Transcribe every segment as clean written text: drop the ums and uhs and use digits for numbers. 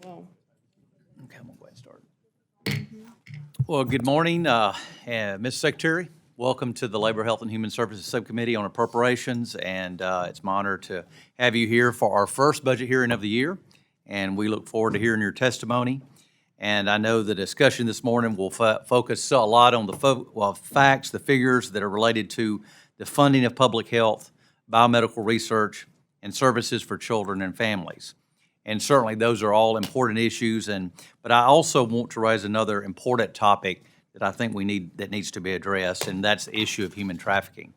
Well, Okay, I'm going to go ahead and start. Well, good morning, Ms. Secretary. Welcome to the Labor, Health, and Human Services Subcommittee on Appropriations, and it's my honor to have you here for our first budget hearing of the year, and we look forward to hearing your testimony. And I know the discussion this morning will focus a lot on the facts, the figures that are related to the funding of public health, biomedical research, and services for children and families. And certainly those are all important issues, but I also want to raise another important topic that I think that needs to be addressed, and that's the issue of human trafficking.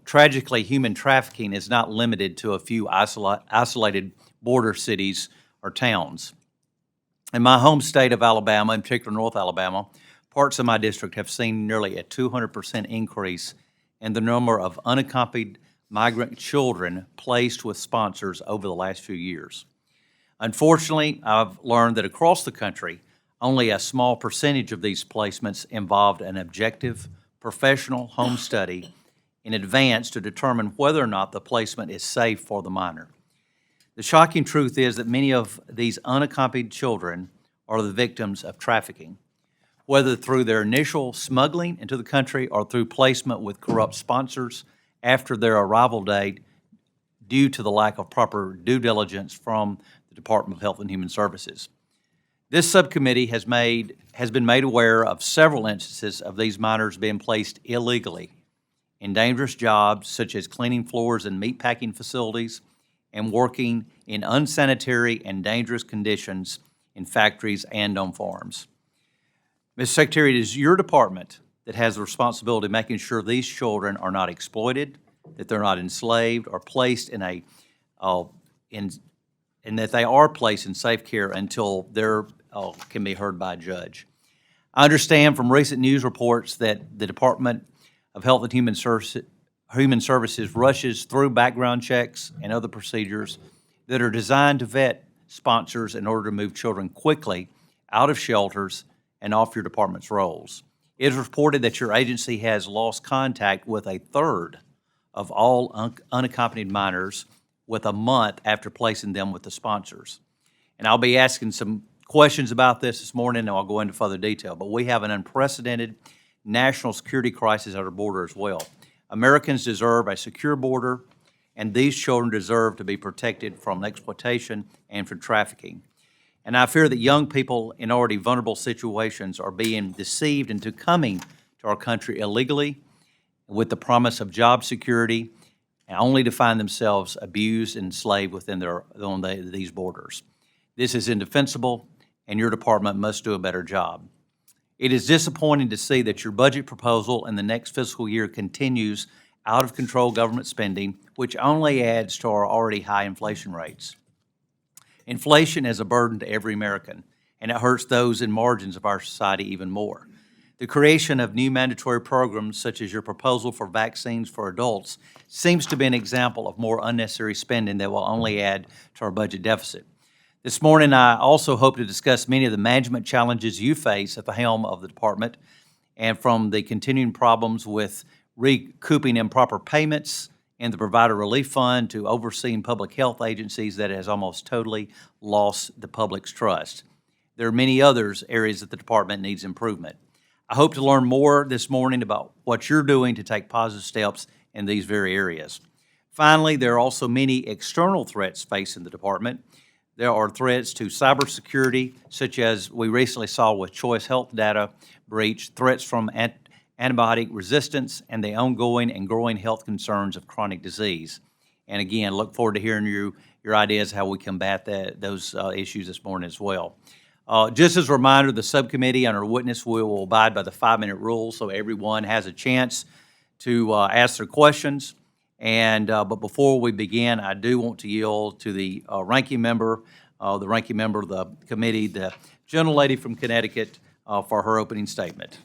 Tragically, human trafficking is not limited to a few isolated border cities or towns. In my home state of Alabama, in particular North Alabama, parts of my district have seen nearly a 200% increase in the number of unaccompanied migrant children placed with sponsors over the last few years. Unfortunately, I've learned that across the country, only a small percentage of these placements involved an objective, professional home study in advance to determine whether or not the placement is safe for the minor. The shocking truth is that many of these unaccompanied children are the victims of trafficking, whether through their initial smuggling into the country or through placement with corrupt sponsors after their arrival date due to the lack of proper due diligence from the Department of Health and Human Services. This subcommittee has been made aware of several instances of these minors being placed illegally in dangerous jobs such as cleaning floors in meatpacking facilities and working in unsanitary and dangerous conditions in factories and on farms. Ms. Secretary, it is your department that has the responsibility of making sure these children are not exploited, that they're not enslaved or placed and that they are placed in safe care until they can be heard by a judge. I understand from recent news reports that the Department of Health and Human Services rushes through background checks and other procedures that are designed to vet sponsors in order to move children quickly out of shelters and off your department's rolls. It is reported that your agency has lost contact with a third of all unaccompanied minors with a month after placing them with the sponsors. And I'll be asking some questions about this morning, and I'll go into further detail. But we have an unprecedented national security crisis at our border as well. Americans deserve a secure border, and these children deserve to be protected from exploitation and from trafficking. And I fear that young people in already vulnerable situations are being deceived into coming to our country illegally with the promise of job security, and only to find themselves abused and enslaved within these borders. This is indefensible, and your department must do a better job. It is disappointing to see that your budget proposal in the next fiscal year continues out-of-control government spending, which only adds to our already high inflation rates. Inflation is a burden to every American, and it hurts those in margins of our society even more. The creation of new mandatory programs, such as your proposal for vaccines for adults, seems to be an example of more unnecessary spending that will only add to our budget deficit. This morning, I also hope to discuss many of the management challenges you face at the helm of the department, and from the continuing problems with recouping improper payments in the Provider Relief Fund to overseeing public health agencies that has almost totally lost the public's trust. There are many other areas that the department needs improvement. I hope to learn more this morning about what you're doing to take positive steps in these very areas. Finally, there are also many external threats facing the department. There are threats to cybersecurity, such as we recently saw with Choice Health data breach, threats from antibiotic resistance, and the ongoing and growing health concerns of chronic disease. And again, look forward to hearing your ideas how we combat those issues this morning as well. Just as a reminder, the subcommittee on our witness will abide by the 5-minute rule, so everyone has a chance to ask their questions. But before we begin, I do want to yield to the ranking member of the committee, the gentlelady from Connecticut, for her opening statement.